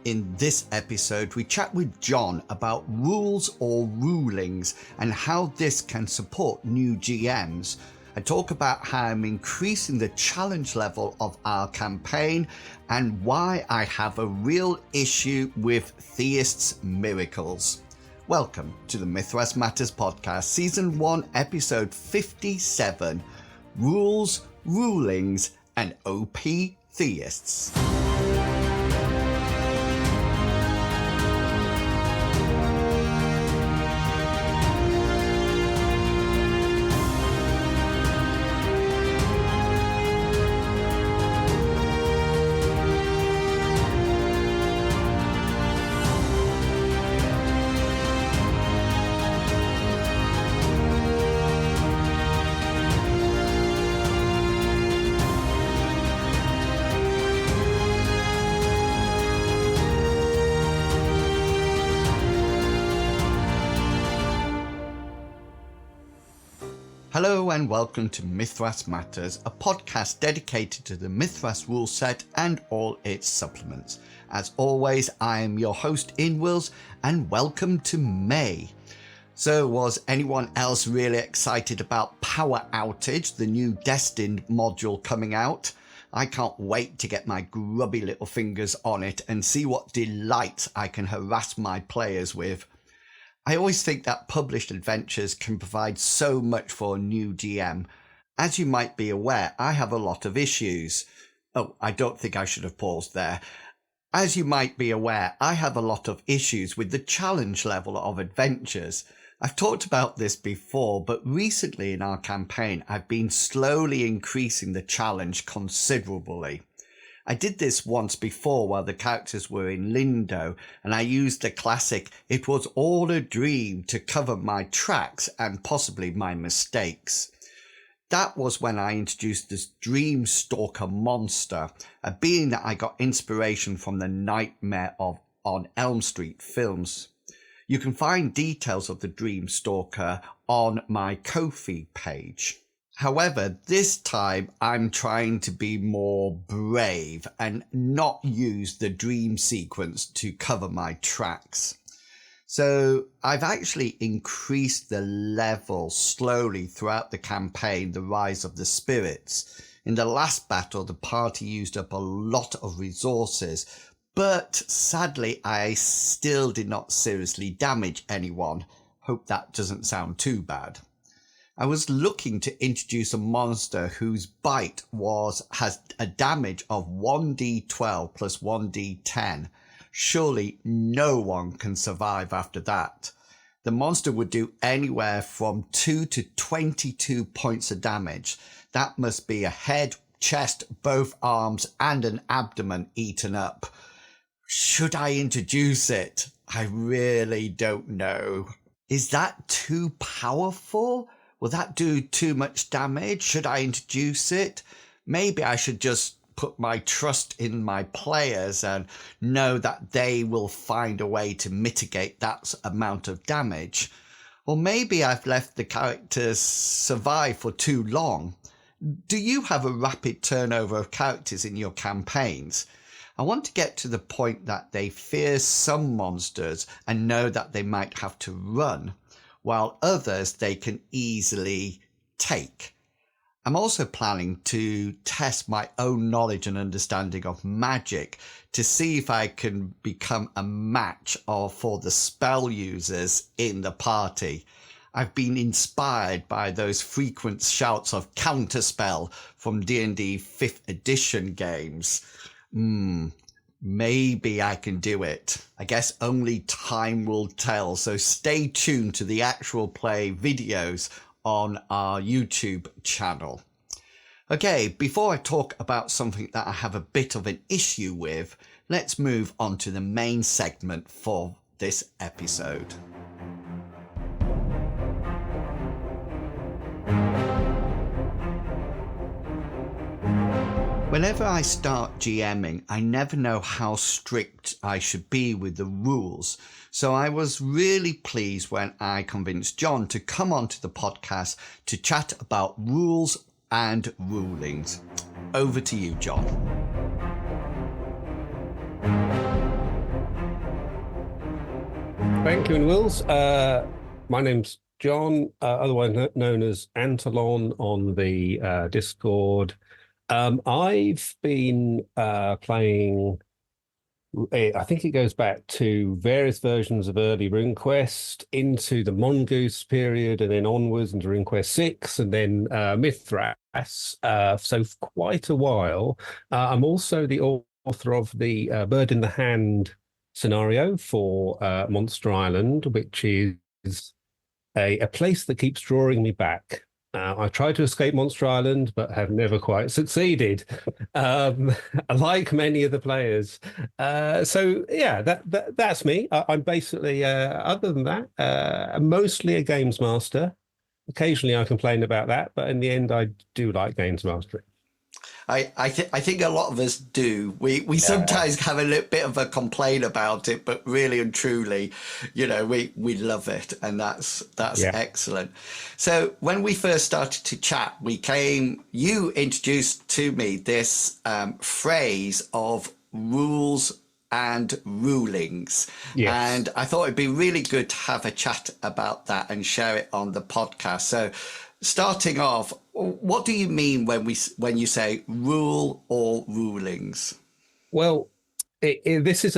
in this episode, we chat with John about rules or rulings and how this can support new GMs. I talk about how I'm increasing the challenge level of our campaign and why I have a real issue with Theists' miracles. Welcome to the Mythras Matters podcast, Season 1, Episode 57, Rules, Rulings, and OP Theists. Hello and welcome to Mythras Matters, a podcast dedicated to the Mythras rule set and all its supplements. As always, I am your host, Inwils, and welcome to May. So, was anyone else really excited about Power Outage, the new Destined module coming out? I can't wait to get my grubby little fingers on it and see what delights I can harass my players with. I always think that published adventures can provide so much for a new GM. As you might be aware, I have a lot of issues. Oh, I don't think I should have paused there. As you might be aware, I have a lot of issues with the challenge level of adventures. I've talked about this before, but recently in our campaign, I've been slowly increasing the challenge considerably. I did this once before while the characters were in Lindo, and I used the classic "it was all a dream" to cover my tracks and possibly my mistakes. That was when I introduced this Dream Stalker monster, a being that I got inspiration from the Nightmare on Elm Street films. You can find details of the Dream Stalker on my Ko-fi page. However, this time I'm trying to be more brave and not use the dream sequence to cover my tracks. So I've actually increased the level slowly throughout the campaign, The Rise of the Spirits. In the last battle, the party used up a lot of resources, but sadly I still did not seriously damage anyone. Hope that doesn't sound too bad. I was looking to introduce a monster whose bite has a damage of 1d12 plus 1d10. Surely no one can survive after that. The monster would do anywhere from 2 to 22 points of damage. That must be a head, chest, both arms, and an abdomen eaten up. Should I introduce it? I really don't know. Is that too powerful? Will that do too much damage? Should I introduce it? Maybe I should just put my trust in my players and know that they will find a way to mitigate that amount of damage. Or maybe I've left the characters survive for too long. Do you have a rapid turnover of characters in your campaigns? I want to get to the point that they fear some monsters and know that they might have to run, while others they can easily take. I'm also planning to test my own knowledge and understanding of magic to see if I can become a match for the spell users in the party. I've been inspired by those frequent shouts of counterspell from D&D 5th edition games. Maybe I can do it. I guess only time will tell, so stay tuned to the actual play videos on our YouTube channel. Okay, before I talk about something that I have a bit of an issue with, let's move on to the main segment for this episode. Whenever I start GMing, I never know how strict I should be with the rules. So I was really pleased when I convinced John to come onto the podcast to chat about rules and rulings. Over to you, John. Thank you, inwils. My name's John, otherwise known as Antolon on the Discord. I've been playing. I think it goes back to various versions of early RuneQuest into the Mongoose period, and then onwards into RuneQuest 6, and then Mythras. So for quite a while. I'm also the author of the Bird in the Hand scenario for Monster Island, which is a place that keeps drawing me back. I tried to escape Monster Island, but have never quite succeeded, um, like many of the players. So yeah, that's me. I'm basically, other than that, mostly a games master. Occasionally, I complain about that, but in the end, I do like games mastering. I think a lot of us do. We sometimes have a little bit of a complaint about it, but really and truly, we love it, and that's Yeah. excellent. So when we first started to chat, you introduced to me this phrase of rules and rulings. Yes. And I thought it'd be really good to have a chat about that and share it on the podcast. So starting off, what do you mean when you say rule or rulings? Well, this is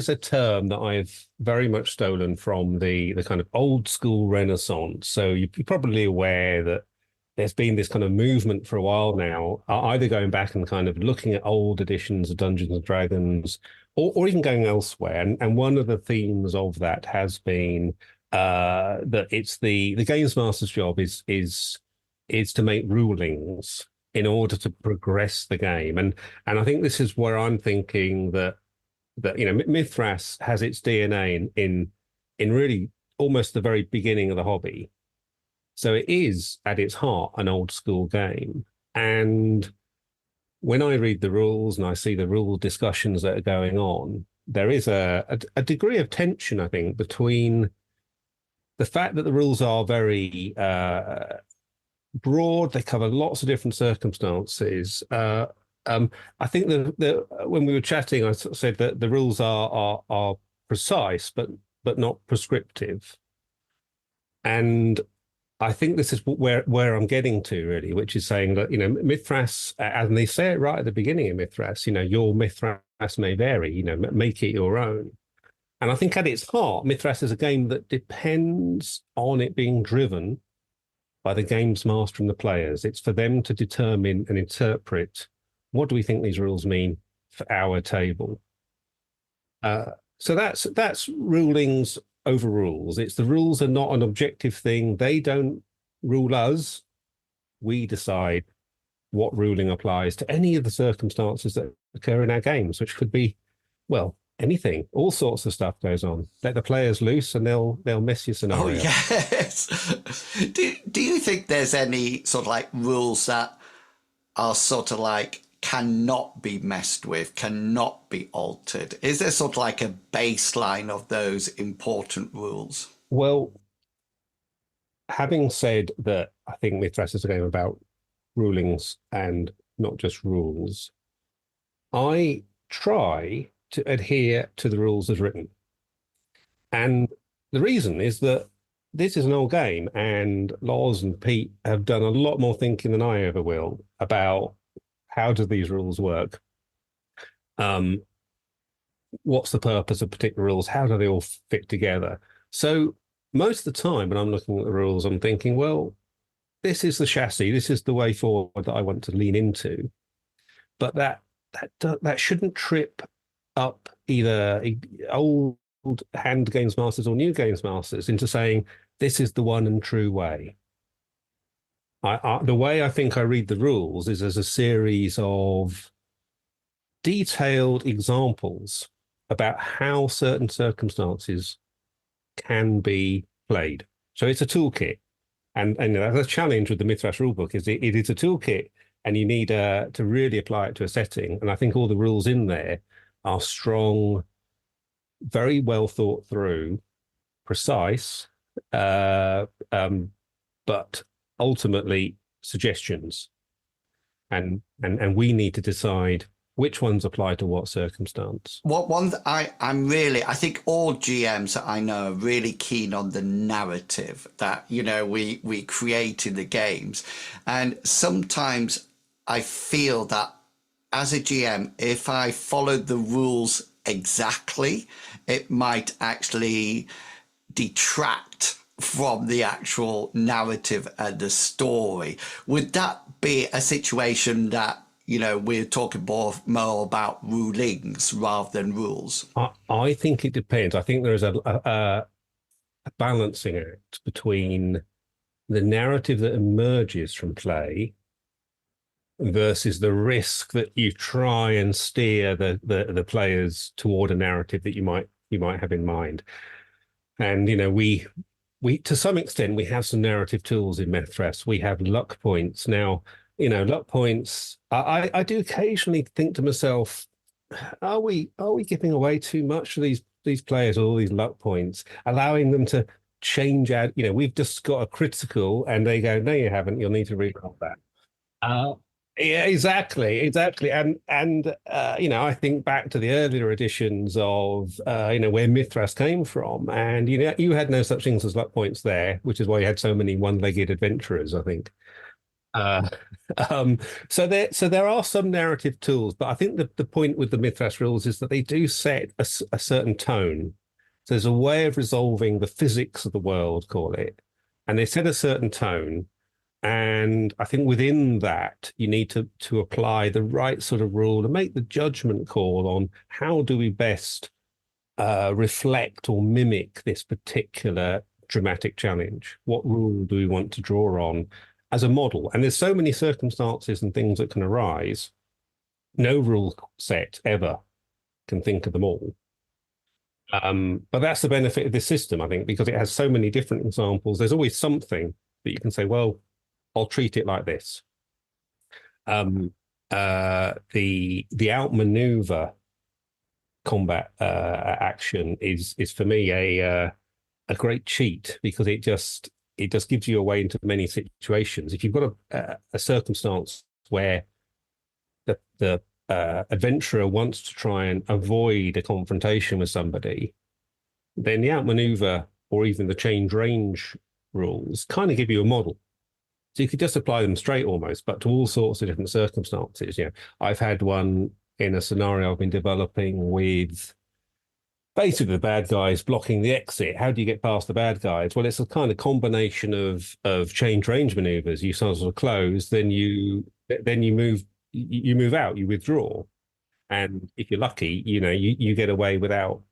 a term that I've very much stolen from the kind of old school Renaissance. So you're probably aware that there's been this kind of movement for a while now, either going back and kind of looking at old editions of Dungeons and Dragons, or even going elsewhere. And one of the themes of that has been that it's the games master's job is to make rulings in order to progress the game. And I think this is where I'm thinking that Mythras has its DNA in really almost the very beginning of the hobby. So it is at its heart an old school game. And when I read the rules and I see the rule discussions that are going on, there is a degree of tension, I think, between the fact that the rules are very broad. They cover lots of different circumstances. I think that when we were chatting, I sort of said that the rules are precise, but not prescriptive. And I think this is where I'm getting to really, which is saying that Mythras, and they say it right at the beginning of Mythras. Your Mythras may vary. Make it your own. And I think at its heart, Mythras is a game that depends on it being driven by the games master and the players. It's for them to determine and interpret what do we think these rules mean for our table. So that's rulings over rules. It's the rules are not an objective thing. They don't rule us. We decide what ruling applies to any of the circumstances that occur in our games, which could be, well, anything. All sorts of stuff goes on. Let the players loose and they'll mess your scenario. Oh yes. Do you think there's any sort of like rules that are sort of like cannot be messed with, cannot be altered? Is there sort of like a baseline of those important rules? Well, having said that, I think Mythras is a game about rulings and not just rules. I try to adhere to the rules as written. And the reason is that this is an old game, and Loz and Pete have done a lot more thinking than I ever will about how do these rules work? What's the purpose of particular rules? How do they all fit together? So most of the time when I'm looking at the rules, I'm thinking, well, this is the chassis. This is the way forward that I want to lean into. But that shouldn't trip up either old hand games masters or new games masters into saying this is the one and true way. The way I think I read the rules is as a series of detailed examples about how certain circumstances can be played. So it's a toolkit. And the challenge with the Mythras rulebook is it is a toolkit, and you need to really apply it to a setting. And I think all the rules in there are strong, very well thought through, precise, but ultimately suggestions. And we need to decide which ones apply to what circumstance. What one that I think all GMs that I know are really keen on the narrative that, we create in the games. And sometimes I feel that as a GM, if I followed the rules exactly, it might actually detract from the actual narrative and the story. Would that be a situation that, we're talking more about rulings rather than rules? I think it depends. I think there is a balancing act between the narrative that emerges from play versus the risk that you try and steer the players toward a narrative that you might have in mind. And we to some extent we have some narrative tools in Mythras. We have luck points now. Luck points. I do occasionally think to myself, are we giving away too much to these players, all these luck points, allowing them to change out? We've just got a critical, and they go, no, you haven't. You'll need to reroll that. Yeah, exactly, and I think back to the earlier editions of where Mythras came from, and you had no such things as luck points there, which is why you had so many one-legged adventurers, I think. Uh, so there are some narrative tools, but I think the point with the Mythras rules is that they do set a certain tone. So there's a way of resolving the physics of the world, call it, and they set a certain tone. And I think within that, you need to apply the right sort of rule and make the judgment call on how do we best reflect or mimic this particular dramatic challenge? What rule do we want to draw on as a model? And there's so many circumstances and things that can arise. No rule set ever can think of them all. But that's the benefit of this system, I think, because it has so many different examples. There's always something that you can say, well, I'll treat it like this. The outmaneuver combat action is for me a great cheat, because it just gives you a way into many situations. If you've got a circumstance where the adventurer wants to try and avoid a confrontation with somebody, then the outmaneuver or even the change range rules kind of give you a model. So you could just apply them straight almost, but to all sorts of different circumstances. I've had one in a scenario I've been developing with basically the bad guys blocking the exit. How do you get past the bad guys? Well, it's a kind of combination of change range maneuvers. You sort of close, then you move out, you withdraw, and if you're lucky, you get away without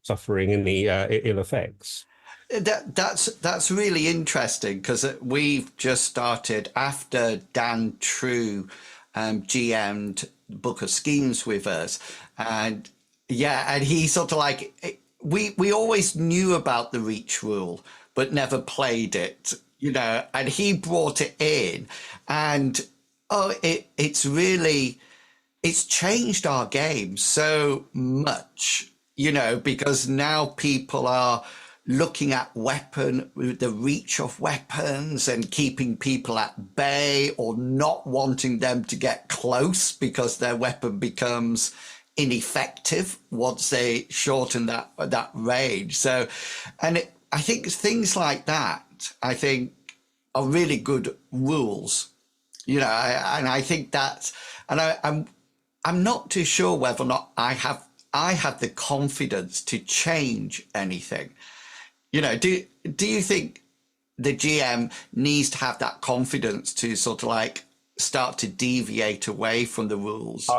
suffering any ill effects. That's really interesting, because we've just started after Dan True GM'd Book of Schemes with us, and he sort of like, we always knew about the reach rule but never played it, and he brought it in, and it's changed our game so much, because now people are looking at the reach of weapons and keeping people at bay, or not wanting them to get close because their weapon becomes ineffective once they shorten that range. So, I think things like that, I think, are really good rules, and I think that's, and I'm not too sure whether or not I have the confidence to change anything. Do you think the GM needs to have that confidence to sort of like start to deviate away from the rules?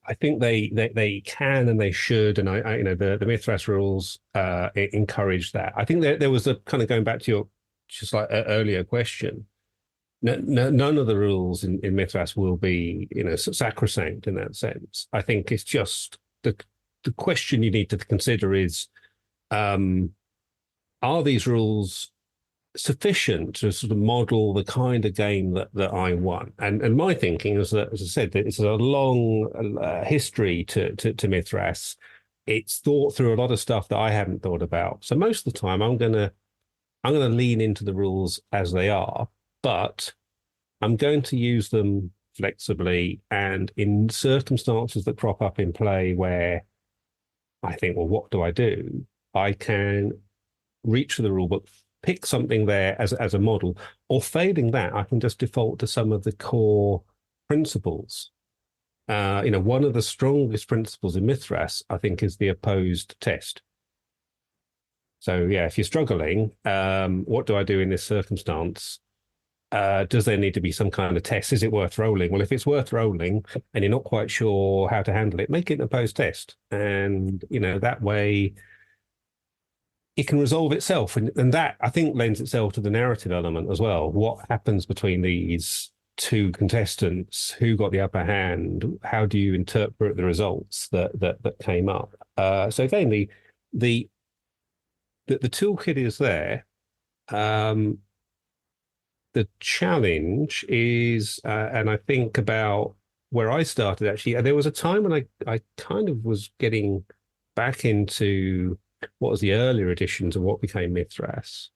I think they can and they should, and the Mythras rules encourage that. I think there was a kind of, going back to your just like earlier question. None of the rules in Mythras will be sacrosanct in that sense. I think it's just the question you need to consider is, are these rules sufficient to sort of model the kind of game that I want? And my thinking is that, as I said, it's a long history to Mythras. It's thought through a lot of stuff that I hadn't thought about. So most of the time, I'm gonna lean into the rules as they are, but I'm going to use them flexibly, and in circumstances that crop up in play where I think, well, what do I do? I can reach for the rule book, pick something there as a model, or failing that, I can just default to some of the core principles. One of the strongest principles in Mythras, I think, is the opposed test. So, yeah, if you're struggling, what do I do in this circumstance? Does there need to be some kind of test? Is it worth rolling? Well, if it's worth rolling and you're not quite sure how to handle it, make it an opposed test. And, that way it can resolve itself. And that, I think, lends itself to the narrative element as well. What happens between these two contestants? Who got the upper hand? How do you interpret the results that came up? So again, the toolkit is there. The challenge is, and I think about where I started, actually, there was a time when I kind of was getting back into what was the earlier editions of what became Mythras.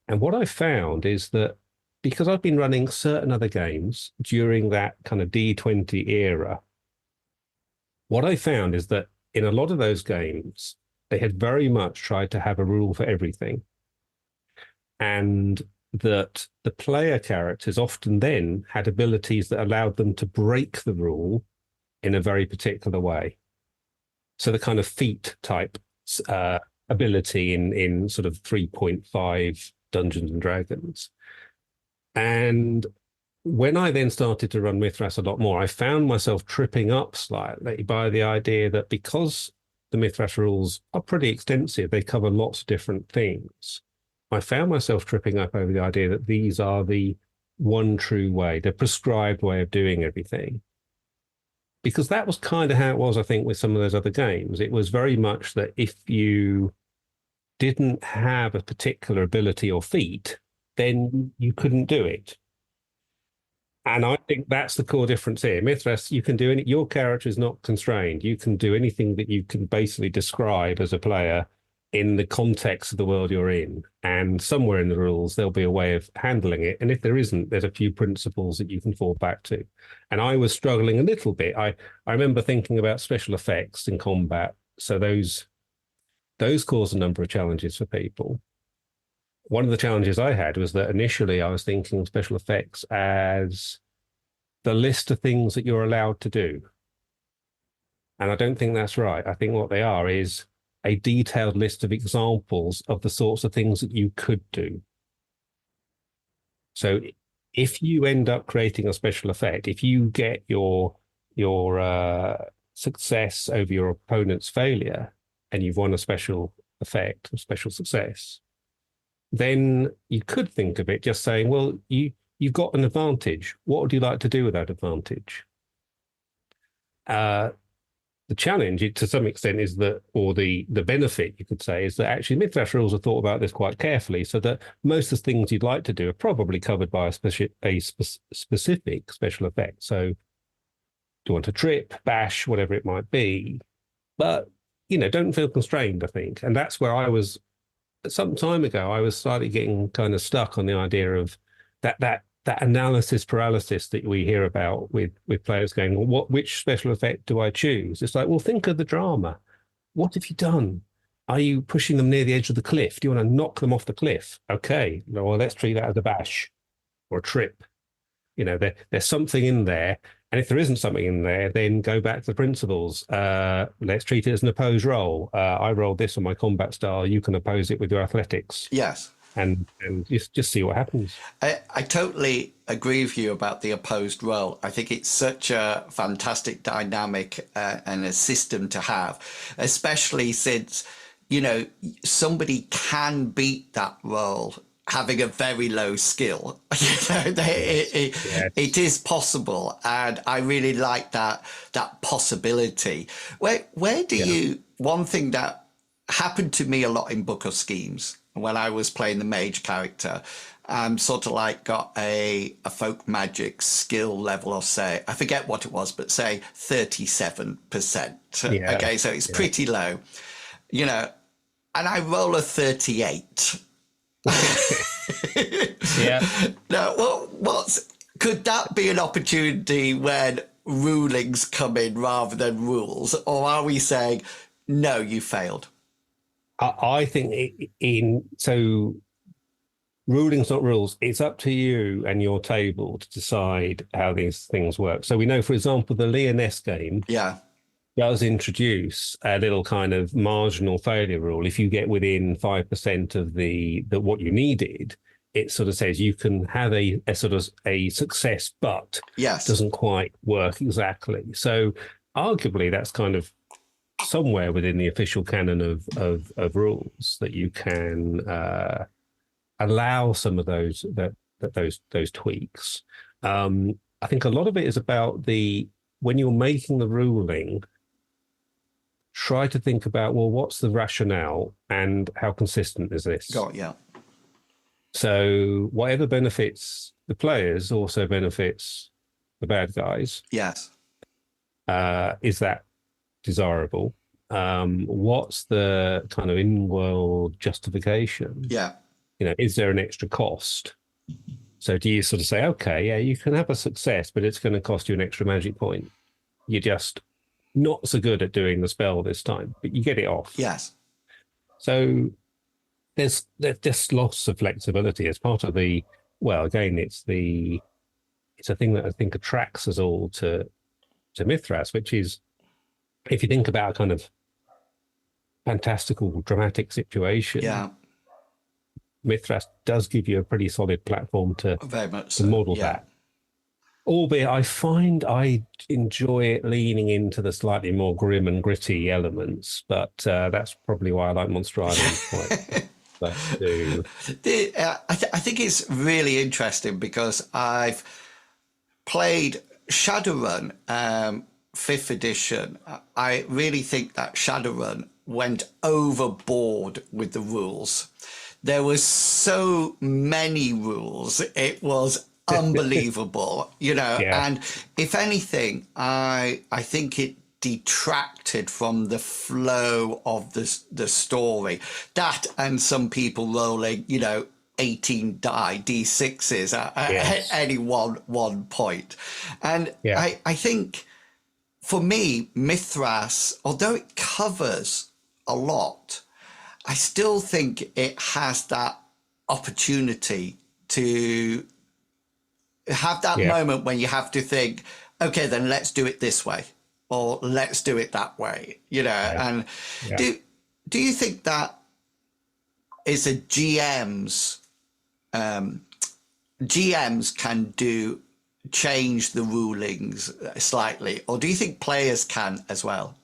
And what I found is that because I've been running certain other games during that kind of D20 era, what I found is that in a lot of those games, they had very much tried to have a rule for everything. And that the player characters often then had abilities that allowed them to break the rule in a very particular way. So the kind of feat type ability in sort of 3.5 Dungeons and Dragons. And when I then started to run Mythras a lot more, I found myself tripping up slightly by the idea that because the Mythras rules are pretty extensive, they cover lots of different things. I found myself tripping up over the idea that these are the one true way, the prescribed way of doing everything. Because that was kind of how it was, I think, with some of those other games. It was very much that if you didn't have a particular ability or feat, then you couldn't do it. And I think that's the core difference here. Mythras, you can do your character is not constrained. You can do anything that you can basically describe as a player in the context of the world you're in. And somewhere in the rules, there'll be a way of handling it. And if there isn't, there's a few principles that you can fall back to. And I was struggling a little bit. I remember thinking about special effects in combat. So those cause a number of challenges for people. One of the challenges I had was that initially I was thinking special effects as the list of things that you're allowed to do. And I don't think that's right. I think what they are is a detailed list of examples of the sorts of things that you could do. So if you end up creating a special effect, if you get your success over your opponent's failure and you've won a special effect, a special success, then you could think of it just saying, well, you've got an advantage. What would you like to do with that advantage? The challenge, to some extent, is that, or the benefit, you could say, is that actually Mythras rules have thought about this quite carefully, so that most of the things you'd like to do are probably covered by a specific special effect. So, do you want to trip, bash, whatever it might be, but don't feel constrained, I think, and that's where I was. Some time ago, I was slightly getting kind of stuck on the idea of that analysis paralysis that we hear about with players going, well, which special effect do I choose? It's like, well, think of the drama. What have you done? Are you pushing them near the edge of the cliff? Do you want to knock them off the cliff? Okay, well, let's treat that as a bash or a trip. There's something in there. And if there isn't something in there, then go back to the principles. Let's treat it as an opposed roll. I rolled this on my combat style. You can oppose it with your athletics. Yes. And just see what happens. I totally agree with you about the opposed roll. I think it's such a fantastic dynamic and a system to have, especially since, somebody can beat that roll having a very low skill. It is possible, and I really like that possibility. Where do you? One thing that happened to me a lot in Book of Schemes when I was playing the mage character, sort of like got a folk magic skill level of, say, I forget what it was, but say 37%. Yeah. Okay, so it's pretty low, and I roll a 38. Yeah. No, what's could that be an opportunity when rulings come in rather than rules, or are we saying no, you failed? I think so rulings, not rules. It's up to you and your table to decide how these things work. So we know, for example, the Leoness game Yeah. does introduce a little kind of marginal failure rule. If you get within 5% of the what you needed, it sort of says you can have a sort of a success, but Yes. doesn't quite work exactly. So arguably that's kind of somewhere within the official canon of rules that you can allow some of those those tweaks. I think a lot of it is about when you're making the ruling, try to think about, well, what's the rationale and how consistent is this? Got yeah. So whatever benefits the players also benefits the bad guys. Yes. Is that desirable? What's the kind of in-world justification? Yeah. Is there an extra cost? So do you sort of say, okay, yeah, you can have a success, but it's going to cost you an extra magic point. You're just not so good at doing the spell this time, but you get it off. Yes. So there's just lots of flexibility as part of again, it's a thing that I think attracts us all to Mythras, which is, if you think about a kind of fantastical, dramatic situation, yeah, Mythras does give you a pretty solid platform to very much to model that. Albeit I find I enjoy it leaning into the slightly more grim and gritty elements, but that's probably why I like Monster Island quite. I think it's really interesting because I've played Shadowrun 5th edition. I really think that Shadowrun went overboard with the rules. There was so many rules. It was unbelievable, Yeah. And if anything, I think it detracted from the flow of the story. That and some people rolling, 18 D6s at any one point. And yeah. I think for me, Mythras, although it covers a lot, I still think it has that opportunity to have that moment when you have to think, okay, then let's do it this way, or let's do it that way, Right. And do you think that is a GM's can change the rulings slightly, or do you think players can as well?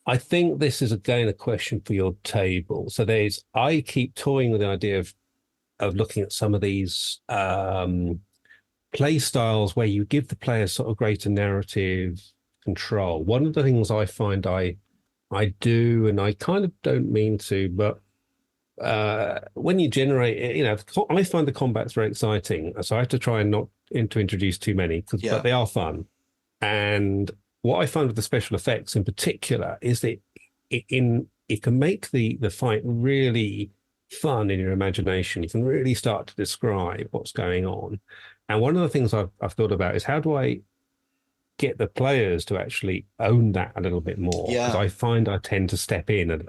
I think this is again a question for your table. So I keep toying with the idea of looking at some of these play styles where you give the players sort of greater narrative control. One of the things I find I do, and I kind of don't mean to, but when you generate, I find the combats very exciting. So I have to try and not to introduce too many, but they are fun. And what I find with the special effects in particular is that it can make the fight really fun in your imagination. You can really start to describe what's going on. And one of the things I've thought about is, how do I get the players to actually own that a little bit more? Because I find I tend to step in and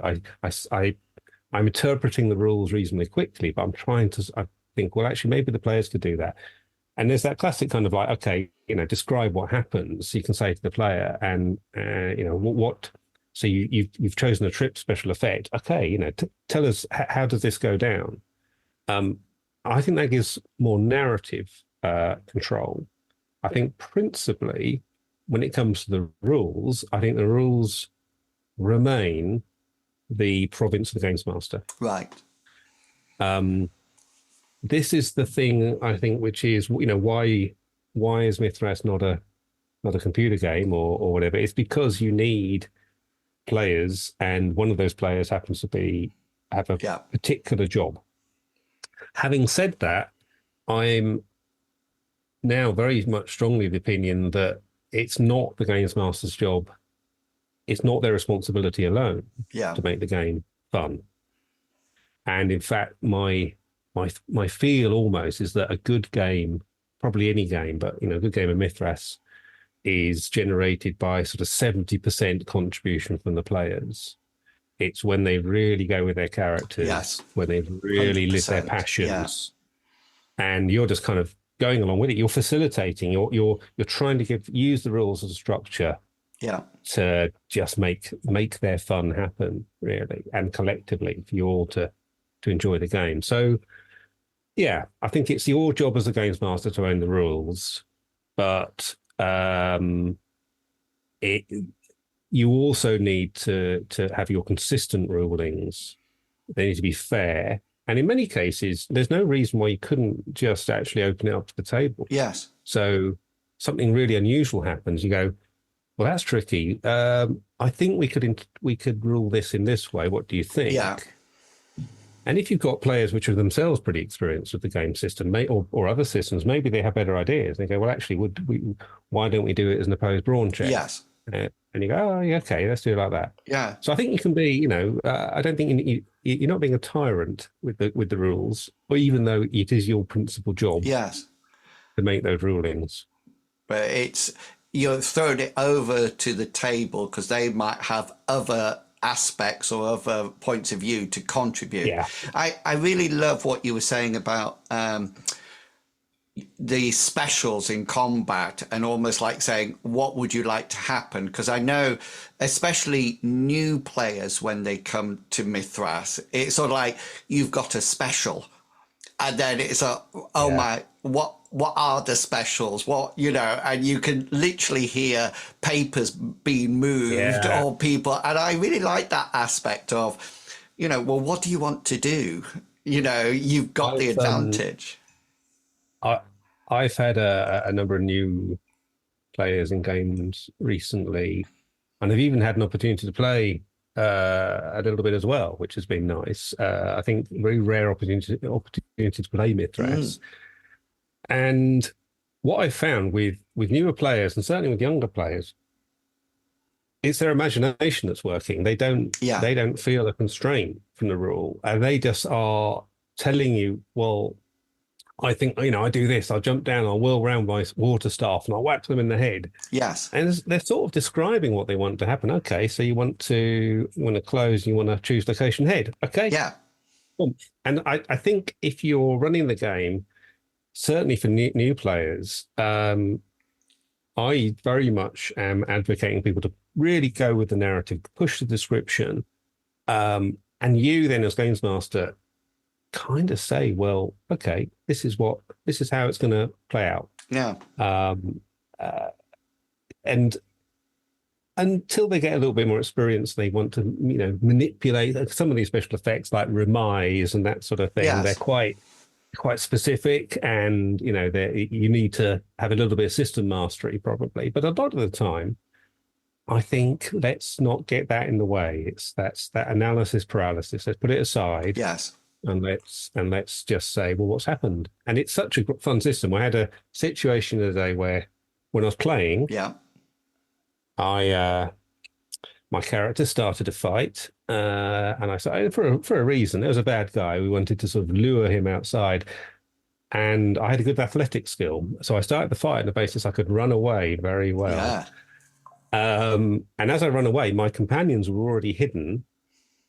I'm interpreting the rules reasonably quickly, but I think, well, actually, maybe the players could do that. And there's that classic kind of like, okay, describe what happens. You can say to the player, and what. So you've chosen a trip special effect. Okay, tell us how does this go down. I think that gives more narrative control. I think principally when it comes to the rules, I think the rules remain the province of the games master. Right. This is the thing, I think, which is, why is Mythras not a computer game or whatever? It's because you need players, and one of those players happens to have a particular job. Having said that, I'm now very much strongly of the opinion that it's not the games master's job. It's not their responsibility alone to make the game fun. And in fact, my my feel almost is that a good game, probably any game, but a good game of Mythras is generated by sort of 70% contribution from the players. It's when they really go with their characters, Yes. when they really live their 100%. passions, and you're just kind of going along with it. You're facilitating. You're trying to use the rules as a structure. Yeah. To just make their fun happen, really, and collectively for you all to enjoy the game. So, yeah, I think it's your job as a games master to own the rules, but you also need to have your consistent rulings. They need to be fair. And in many cases, there's no reason why you couldn't just actually open it up to the table. Yes. So something really unusual happens. You go, well, that's tricky. I think we could rule this in this way. What do you think? Yeah. And if you've got players which are themselves pretty experienced with the game system, or other systems, maybe they have better ideas. They go, well, actually, why don't we do it as an opposed brawn check? Yes. And you go, oh, yeah, okay, let's do it like that. Yeah. So I think you can be, I don't think you're not being a tyrant with the rules, or even though it is your principal job. Yes. To make those rulings. But you're throwing it over to the table because they might have other aspects or other points of view to contribute. Yeah. I really love what you were saying about the specials in combat, and almost like saying, what would you like to happen? Because I know, especially new players, when they come to Mythras, it's sort of like you've got a special, and then it's my, what are the specials? And you can literally hear papers being moved or people. And I really like that aspect of, well, what do you want to do? You've got the advantage. I've had a number of new players in games recently, and I've even had an opportunity to play a little bit as well, which has been nice. I think very rare opportunity to play Mythras. And what I've found with newer players, and certainly with younger players, it's their imagination that's working. They don't feel a constraint from the rule, and they just are telling you, well, I think, I do this, I'll jump down, I'll whirl around my water staff and I'll whack them in the head. Yes. And they're sort of describing what they want to happen. Okay, so you want to close, you want to choose location head. Okay. Yeah. And I think if you're running the game, certainly for new players, I very much am advocating people to really go with the narrative, push the description, and you then as games master kind of say, well, okay, this is how it's going to play out. Yeah. And until they get a little bit more experience, they want to, manipulate some of these special effects like remise and that sort of thing. Yes. They're quite specific, and you need to have a little bit of system mastery probably. But a lot of the time, I think let's not get that in the way. That's that analysis paralysis. Let's put it aside. Yes. And let's just say, well, what's happened? And it's such a fun system. I had a situation today where, when I was playing, my character started a fight, and I started for a reason. There was a bad guy. We wanted to sort of lure him outside, and I had a good athletic skill, so I started the fight on the basis I could run away very well. Yeah. And as I ran away, my companions were already hidden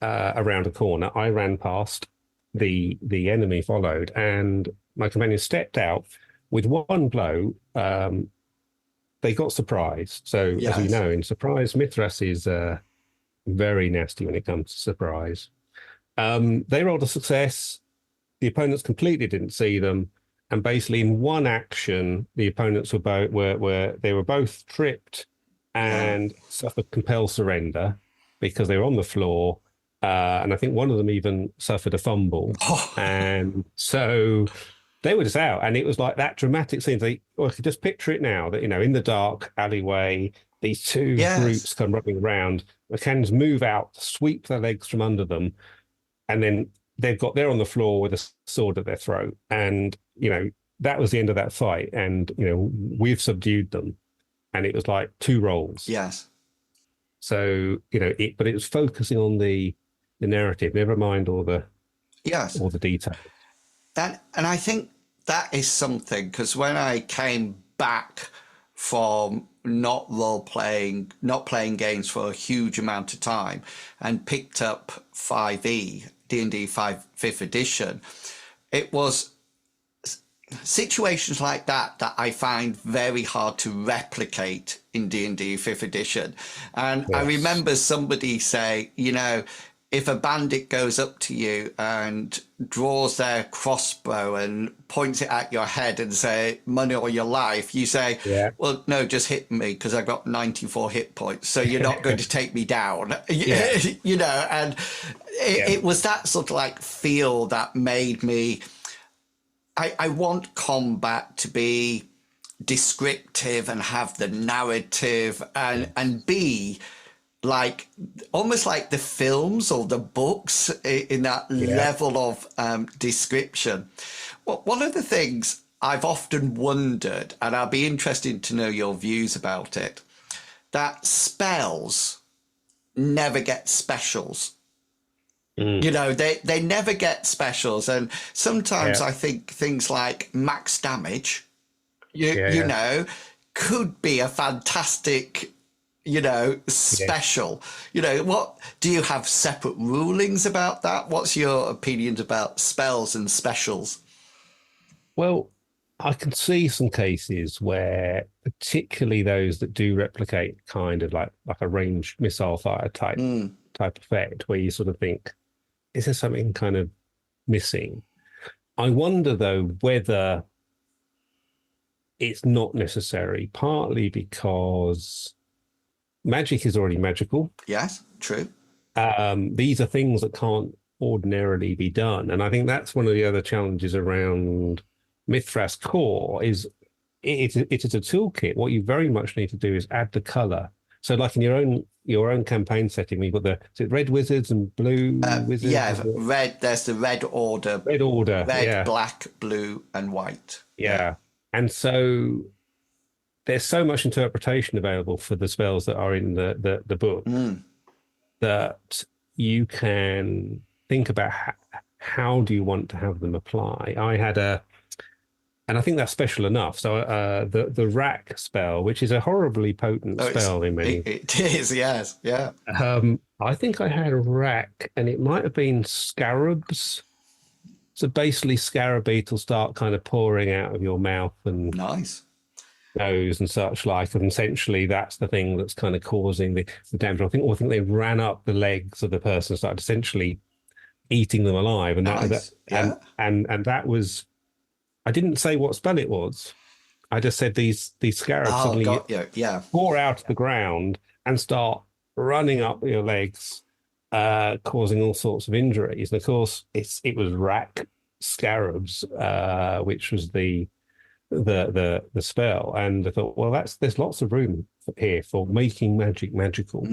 around a corner. I ran past. The enemy followed, and my companion stepped out. With one blow, they got surprised. So, yes. As you know, in surprise, Mythras is very nasty when it comes to surprise. They rolled a success. The opponents completely didn't see them, and basically, in one action, the opponents were both tripped and suffered compelled surrender because they were on the floor. And I think one of them even suffered a fumble. And so they were just out. And it was like that dramatic scene. I could just picture it now that, in the dark alleyway, these two groups come running around. The cannons move out, sweep their legs from under them. And then they're on the floor with a sword at their throat. And, that was the end of that fight. And, we've subdued them. And it was like two rolls. Yes. So, but it was focusing on the narrative, never mind all the details. And I think that is something, because when I came back from not playing games for a huge amount of time, and picked up 5e, D&D 5th edition, it was situations like that I find very hard to replicate in D&D 5th edition. And I remember somebody say, if a bandit goes up to you and draws their crossbow and points it at your head and say, money or your life, you say, well, no, just hit me because I got 94 hit points. So you're not going to take me down, and it was that sort of like feel that made me, I want combat to be descriptive and have the narrative and be like almost like the films or the books in that level of description. Well, one of the things I've often wondered, and I'll be interested to know your views about it, that spells never get specials. They never get specials. And sometimes I think things like max damage, could be a fantastic special. What do you have separate rulings about that? What's your opinions about spells and specials? Well, I can see some cases where, particularly those that do replicate kind of like a ranged missile fire type effect, where you sort of think, is there something kind of missing? I wonder though whether it's not necessary, partly because magic is already magical. Yes, true. These are things that can't ordinarily be done. And I think that's one of the other challenges around Mythras Core is it is a toolkit. What you very much need to do is add the color. So like in your own campaign setting, we've got is it red wizards and blue wizards? Yeah, red. There's the red order. Red, black, blue, and white. Yeah. And so there's so much interpretation available for the spells that are in the book that you can think about how do you want to have them apply. And I think that's special enough. So the rack spell, which is a horribly potent spell in many. It is, yes, yeah. I think I had a rack, and it might have been scarabs. So basically, scarab beetles start kind of pouring out of your mouth and nice nose and such like, and essentially that's the thing that's kind of causing the damage. I think they ran up the legs of the person, started essentially eating them alive, and and that was. I didn't say what spell it was. I just said these scarabs suddenly pour out of the ground and start running up your legs, causing all sorts of injuries. And of course, it was rack scarabs, which was the spell. And I thought, well, there's lots of room here for making magic magical.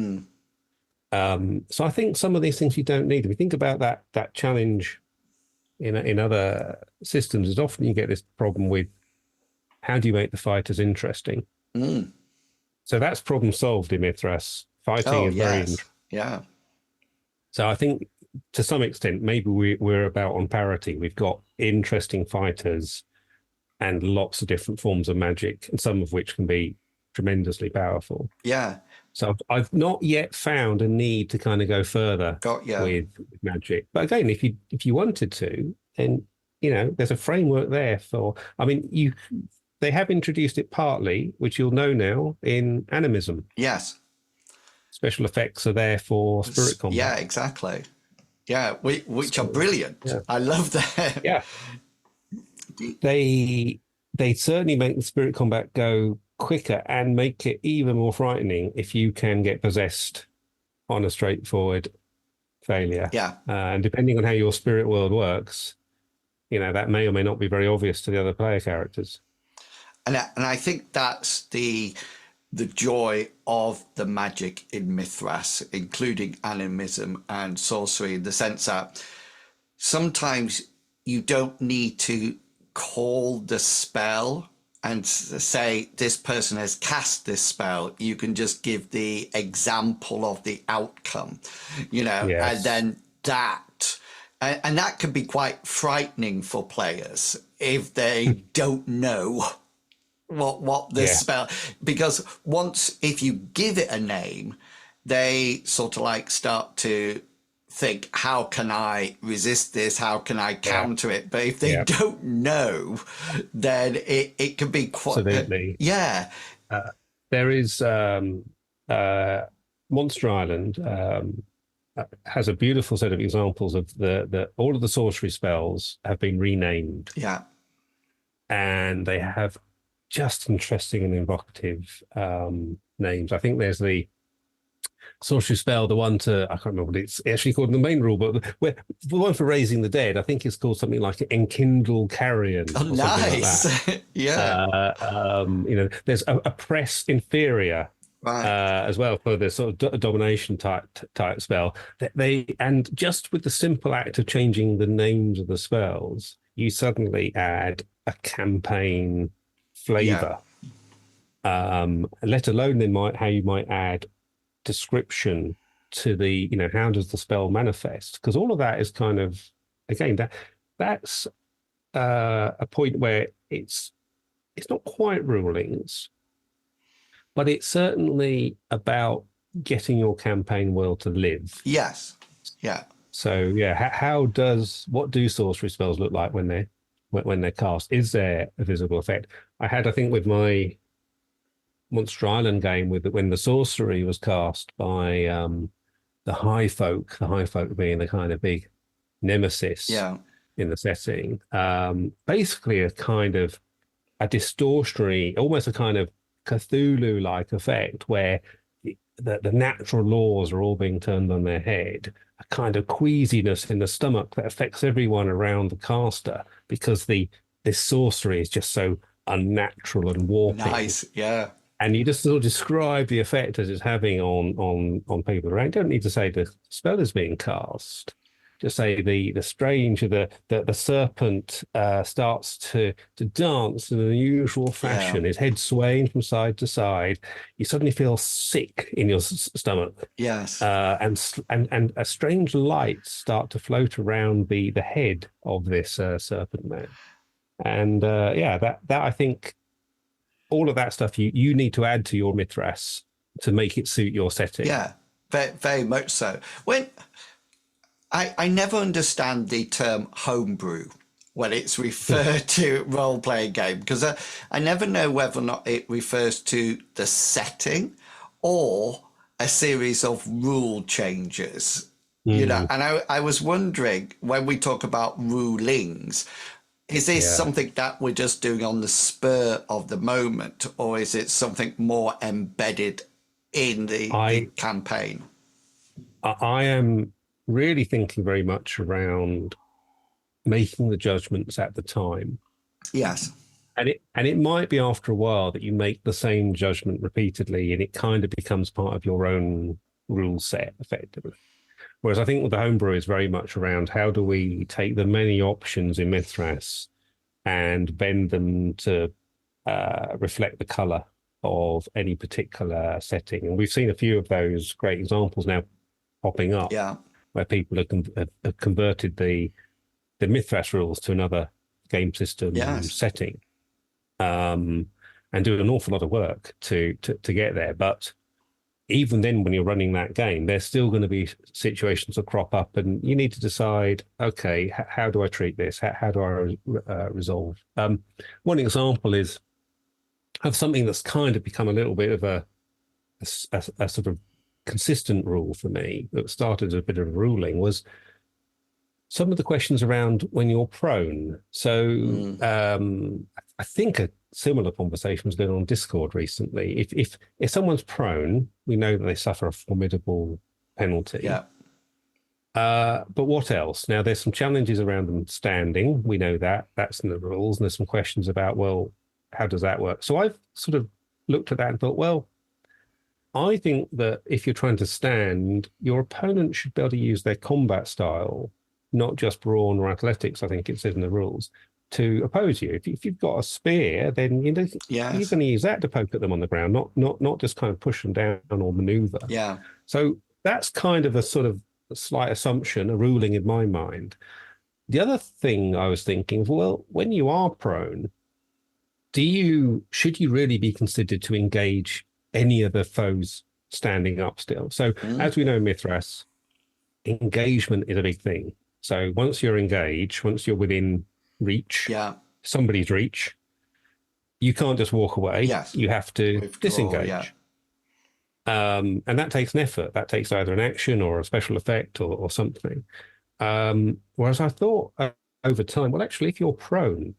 So I think some of these things you don't need. If you think about that challenge in other systems, is often you get this problem with how do you make the fighters interesting. So that's problem solved in Mythras. Fighting is very interesting. So I think to some extent maybe we're about on parity. We've got interesting fighters and lots of different forms of magic, and some of which can be tremendously powerful. So I've not yet found a need to kind of go further with magic. But again, if you wanted to, then there's a framework there for. I mean, they have introduced it partly, which you'll know now, in animism. Yes. Special effects are there for spirit combat. Yeah, exactly. Yeah, which are brilliant. Yeah. I love that. Yeah. They certainly make the spirit combat go quicker and make it even more frightening if you can get possessed on a straightforward failure. And depending on how your spirit world works, that may or may not be very obvious to the other player characters. And I think that's the joy of the magic in Mythras, including animism and sorcery, in the sense that sometimes you don't need to call the spell and say this person has cast this spell. You can just give the example of the outcome, and then that. And that can be quite frightening for players if they don't know what the spell, because once, if you give it a name, they sort of like start to think, how can I resist this? How can I counter it? But if they don't know, then it can be quite... Absolutely. There is Monster Island has a beautiful set of examples of the all of the sorcery spells have been renamed. Yeah. And they have just interesting and evocative names. I think there's the sorcery spell, the one to, I can't remember what it's actually called in the main rule, but the one for raising the dead, I think it's called something like Enkindle Carrion. Oh, nice. Like Yeah. There's a press inferior right. as well for the sort of domination type spell. And just with the simple act of changing the names of the spells, you suddenly add a campaign flavor. Let alone then how you might add description to the, how does the spell manifest? Because all of that is kind of, again, that's a point where it's not quite rulings, but it's certainly about getting your campaign world to live. Yes. Yeah. So what do sorcery spells look like when they're cast? Is there a visible effect? I think with my Monster Island game, when the sorcery was cast by the high folk being the kind of big nemesis in the setting, basically a kind of a distortionary, almost a kind of Cthulhu-like effect where the natural laws are all being turned on their head, a kind of queasiness in the stomach that affects everyone around the caster because this sorcery is just so unnatural and warping. Nice, yeah. And you just sort of describe the effect that it's having on people around. You don't need to say the spell is being cast. Just say the strange, the serpent starts to dance in an unusual fashion. His head swaying from side to side. You suddenly feel sick in your stomach. Yes. And a strange light start to float around the head of this serpent man. And that I think all of that stuff you need to add to your Mythras to make it suit your setting. Yeah, very, very much so. When I never understand the term homebrew when it's referred to role-playing game, because I never know whether or not it refers to the setting or a series of rule changes. And I was wondering, when we talk about rulings, is this something that we're just doing on the spur of the moment, or is it something more embedded in the campaign? I am really thinking very much around making the judgments at the time. Yes. And it might be after a while that you make the same judgment repeatedly and it kind of becomes part of your own rule set effectively. Whereas I think with the homebrew is very much around how do we take the many options in Mythras and bend them to reflect the color of any particular setting. And we've seen a few of those great examples now popping up. Yeah. Where people have converted the Mythras rules to another game system setting, and do an awful lot of work to get there. But even then, when you're running that game, there's still going to be situations that crop up, and you need to decide, okay, how do I treat this? How do I resolve? One example is of something that's kind of become a little bit of a sort of consistent rule for me that started as a bit of a ruling was some of the questions around when you're prone. So I think a similar conversation was going on Discord recently. If someone's prone, we know that they suffer a formidable penalty. Yeah. But what else? Now, there's some challenges around them standing. We know that. That's in the rules. And there's some questions about, well, how does that work? So I've sort of looked at that and thought, well, I think that if you're trying to stand, your opponent should be able to use their combat style, not just brawn or athletics, I think it says in the rules, to oppose you. If you've got a spear, then you're going to use that to poke at them on the ground, not just kind of push them down or maneuver. Yeah. So that's kind of a sort of slight assumption, a ruling in my mind. The other thing I was thinking, well, when you are prone, should you really be considered to engage any of the foes standing up still? So as we know, Mythras, engagement is a big thing. So once you're engaged, once you're within reach, somebody's reach, you can't just walk away. Yes. You have to Withdraw, disengage. yeah. And that takes an effort. That takes either an action or a special effect or something. Whereas I thought over time, well, actually, if you're prone,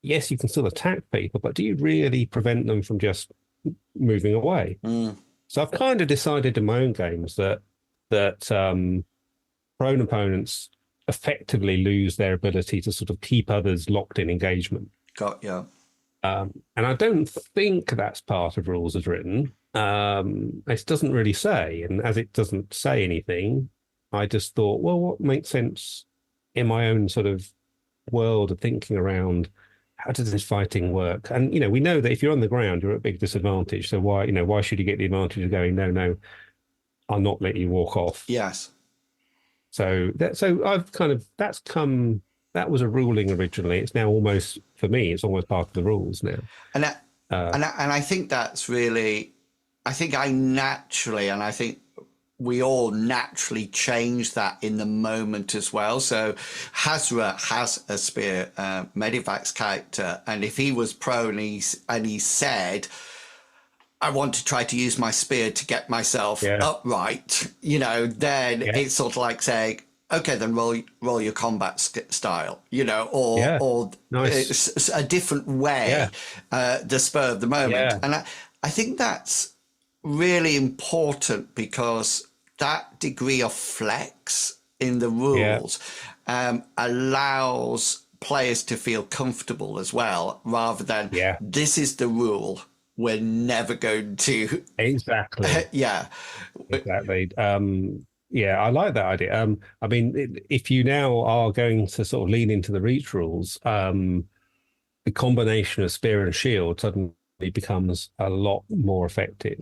yes, you can still attack people, but do you really prevent them from just moving away? So I've kind of decided in my own games that prone opponents effectively lose their ability to sort of keep others locked in engagement. Got you. And I don't think that's part of rules as written. It doesn't really say, and as it doesn't say anything, I just thought, well, what makes sense in my own sort of world of thinking around how does this fighting work? And we know that if you're on the ground, you're at a big disadvantage. So why should you get the advantage of going, no, I'll not let you walk off? Yes. So I've kind of that was a ruling originally. It's now almost, for me, it's almost part of the rules now. And I think that's really, I think we all naturally change that in the moment as well. So Hazra has a spear, Medivac's character, and if he was prone and he said, I want to try to use my spear to get myself upright, then it's sort of like saying, okay, then roll your combat style, or nice. A different way, the spur of the moment. Yeah. And I think that's really important because that degree of flex in the rules allows players to feel comfortable as well, rather than this is the rule. We're never going to exactly. Exactly. I like that idea. I mean, if you now are going to sort of lean into the reach rules, the combination of spear and shield suddenly becomes a lot more effective.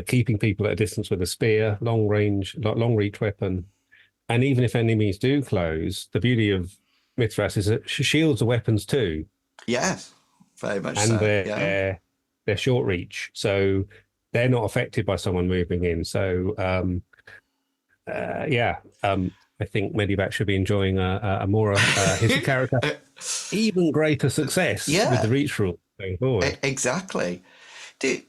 Keeping people at a distance with a spear, long reach weapon, and even if enemies do close, the beauty of Mythras is that shields are weapons too. Yes. Very much and so. They're short reach, so they're not affected by someone moving in. So, I think Medivac should be enjoying a more his character even greater success with the reach rule going forward. Exactly. Do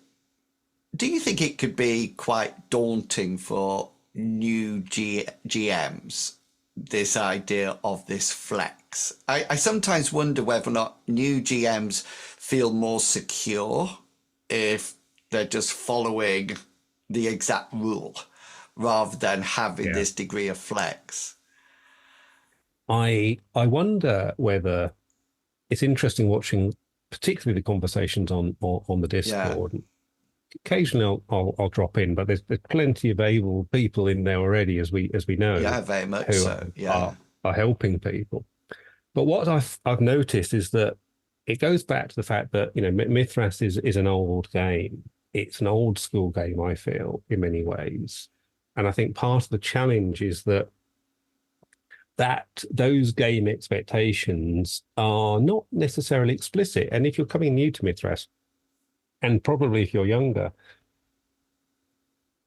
you think it could be quite daunting for new GMs? This idea of this flex. I sometimes wonder whether or not new GMs feel more secure if they're just following the exact rule rather than having this degree of flex. I wonder whether it's interesting watching particularly the conversations on the Discord. Yeah. Occasionally I'll drop in, but there's plenty of able people in there already, as we know. Yeah, very much so. Yeah, are helping people. But what I've noticed is that it goes back to the fact that Mythras is an old game. It's an old school game, I feel, in many ways, and I think part of the challenge is that those game expectations are not necessarily explicit. And if you're coming new to Mythras, and probably if you're younger,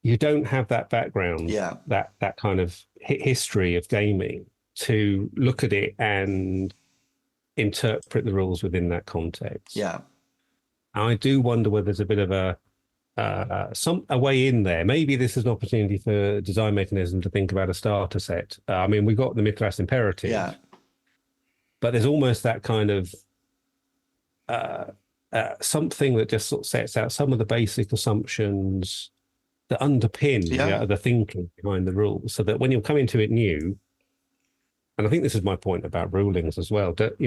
you don't have that background, that kind of history of gaming to look at it and interpret the rules within that context. Yeah, I do wonder whether there's a bit of a way in there. Maybe this is an opportunity for Design Mechanism to think about a starter set. I mean, we've got the Mythras Imperative, but there's almost that kind of something that just sort of sets out some of the basic assumptions that underpin the thinking behind the rules, so that when you're coming to it new, and I think this is my point about rulings as well, don't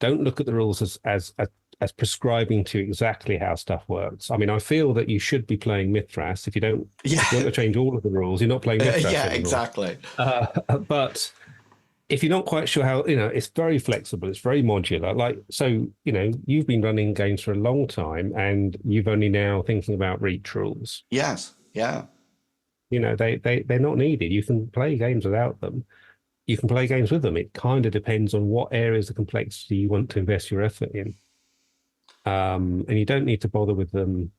look at the rules as prescribing to exactly how stuff works. I mean, I feel that you should be playing Mythras. If you don't if you want to change all of the rules, you're not playing Mythras anymore. Exactly. But if you're not quite sure how, it's very flexible, it's very modular. Like, so, you've been running games for a long time and you've only now thinking about reach rules. Yes. Yeah. They're not needed. You can play games without them. You can play games with them. It kind of depends on what areas of complexity you want to invest your effort in. And you don't need to bother with them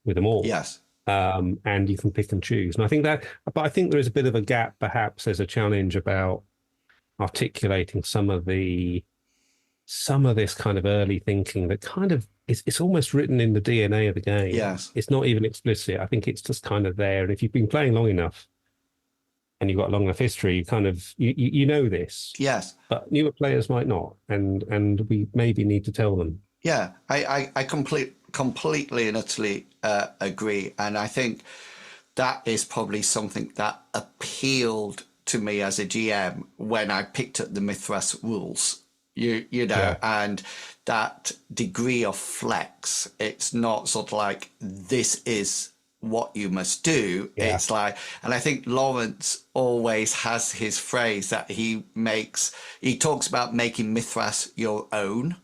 all. Yes. And you can pick and choose. And but I think there is a bit of a gap, perhaps there's a challenge about articulating some of this kind of early thinking that kind of it's almost written in the DNA of the game. Yes. It's not even explicit. I think it's just kind of there. And if you've been playing long enough and you've got a long enough history, you kind of you know this. Yes. But newer players might not, and we maybe need to tell them. Yeah, I completely and utterly agree, and I think that is probably something that appealed to me as a GM when I picked up the Mythras rules. And that degree of flex. It's not sort of like this is what you must do. Yeah. It's like, and I think Lawrence always has his phrase that he talks about making Mythras your own.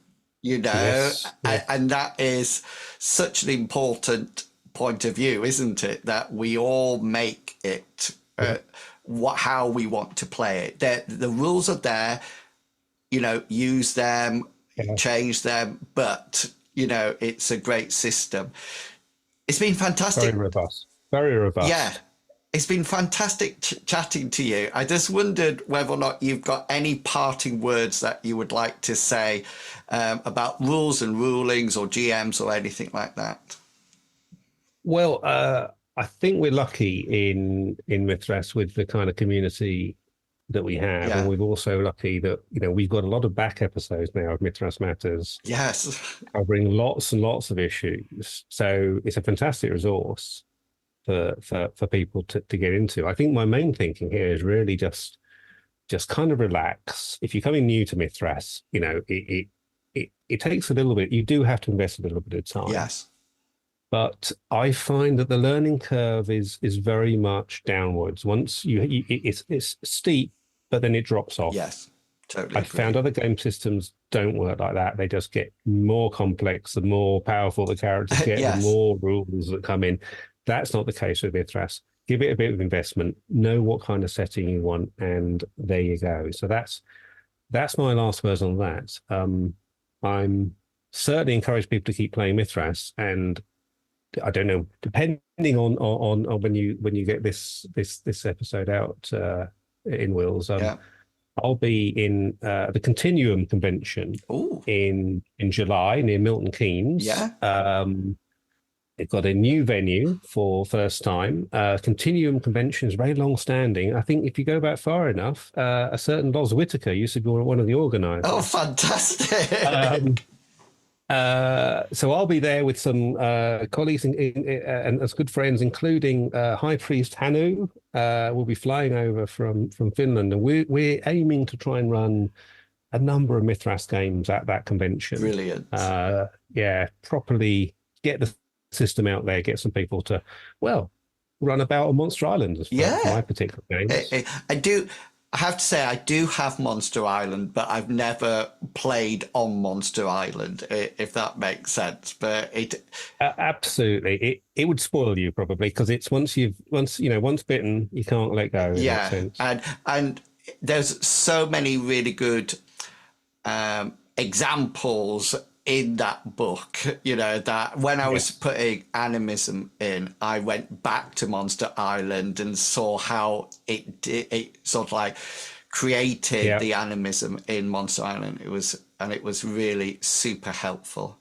Yes. And that is such an important point of view, isn't it? That we all make it how we want to play it. The rules are there, use them, change them, but it's a great system. It's been fantastic. Very robust. Yeah. It's been fantastic chatting to you. I just wondered whether or not you've got any parting words that you would like to say about rules and rulings or GMs or anything like that. Well, I think we're lucky in Mythras with the kind of community that we have. Yeah. And we're also lucky that, we've got a lot of back episodes now of Mythras Matters. Yes. Covering lots and lots of issues. So it's a fantastic resource for people to get into. I think my main thinking here is really just kind of relax. If you're coming new to Mythras, it takes a little bit. You do have to invest a little bit of time. Yes. But I find that the learning curve is very much downwards. Once it's steep, but then it drops off. Yes, totally. I found other game systems don't work like that. They just get more complex. The more powerful the characters get, yes. The more rules that come in. That's not the case with Mythras. Give it a bit of investment, know what kind of setting you want, and there you go. So that's my last words on that. I'm certainly encourage people to keep playing Mythras, and I don't know, depending on when you get this episode out inwils. I'll be in the Continuum convention in July near Milton Keynes. Yeah. They've got a new venue for first time. Continuum convention is very long standing. I think if you go back far enough, a certain Loz Whitaker used to be one of the organisers. Oh, fantastic! So I'll be there with some colleagues and as good friends, including High Priest Hanu. We'll be flying over from Finland, and we're aiming to try and run a number of Mythras games at that convention. Brilliant. Properly get the system out there, get some people to, run about on Monster Island as my particular games. I have to say, I do have Monster Island, but I've never played on Monster Island, if that makes sense. But it absolutely, it would spoil you probably, because it's once bitten, you can't let go. Yeah, and there's so many really good examples in that book, that when I was putting animism in, I went back to Monster Island and saw how it sort of like created the animism in Monster Island. It was really super helpful.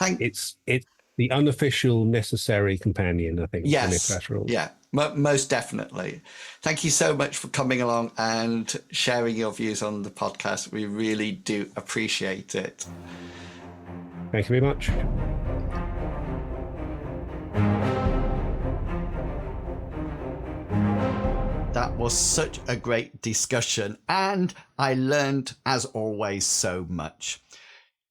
It's the unofficial necessary companion, I think. Yes, yeah, most definitely. Thank you so much for coming along and sharing your views on the podcast. We really do appreciate it. Thank you very much. That was such a great discussion, and I learned, as always, so much.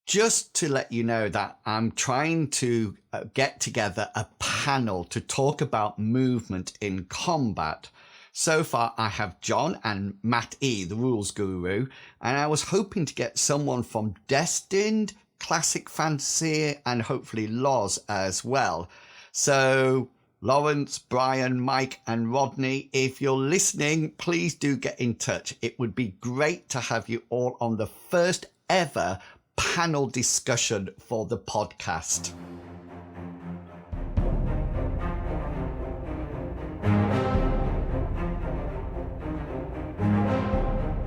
Just to let you know that I'm trying to get together a panel to talk about movement in combat So far, I have John and Matt E, the rules guru, and I was hoping to get someone from Destined, Classic Fantasy, and hopefully Loz as well. So, Lawrence, Brian, Mike, and Rodney, if you're listening, please do get in touch. It would be great to have you all on the first ever panel discussion for the podcast.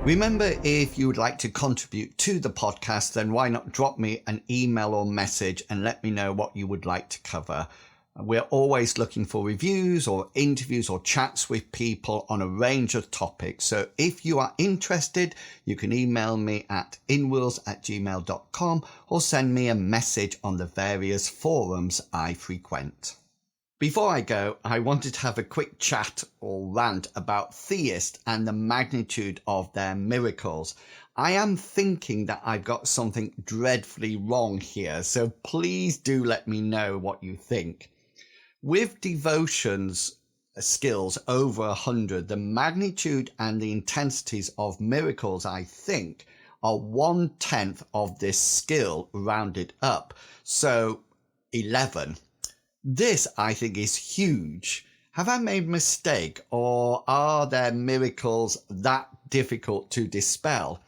Remember, if you would like to contribute to the podcast, then why not drop me an email or message and let me know what you would like to cover. We're always looking for reviews or interviews or chats with people on a range of topics. So if you are interested, you can email me at inwils@gmail.com or send me a message on the various forums I frequent. Before I go, I wanted to have a quick chat or rant about Theist and the magnitude of their miracles. I am thinking that I've got something dreadfully wrong here, so please do let me know what you think. With devotions skills over 100, the magnitude and the intensities of miracles, I think, are 1/10 of this skill rounded up, so 11. This, I think, is huge. Have I made a mistake, or are there miracles that difficult to dispel?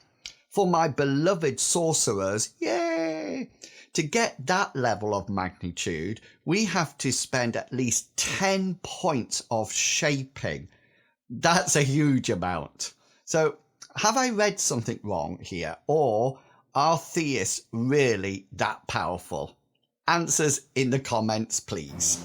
For my beloved sorcerers, yay! To get that level of magnitude, we have to spend at least 10 points of shaping. That's a huge amount. So, have I read something wrong here, or are theists really that powerful? Answers in the comments, please.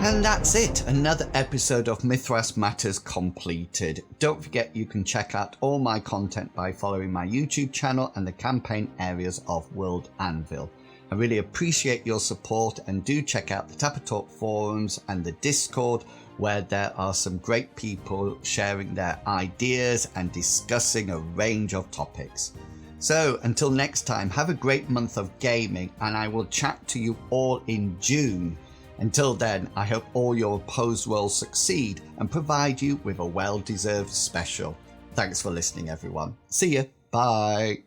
And that's it. Another episode of Mythras Matters completed. Don't forget you can check out all my content by following my YouTube channel and the campaign areas of World Anvil. I really appreciate your support, and do check out the Tapper Talk forums and the Discord, where there are some great people sharing their ideas and discussing a range of topics. So until next time, have a great month of gaming, and I will chat to you all in June. Until then, I hope all your opposed roles succeed and provide you with a well-deserved special. Thanks for listening, everyone. See ya. Bye.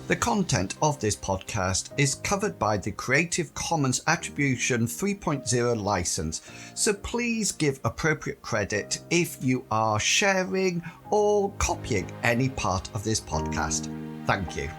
The content of this podcast is covered by the Creative Commons Attribution 3.0 license, so please give appropriate credit if you are sharing or copying any part of this podcast. Thank you.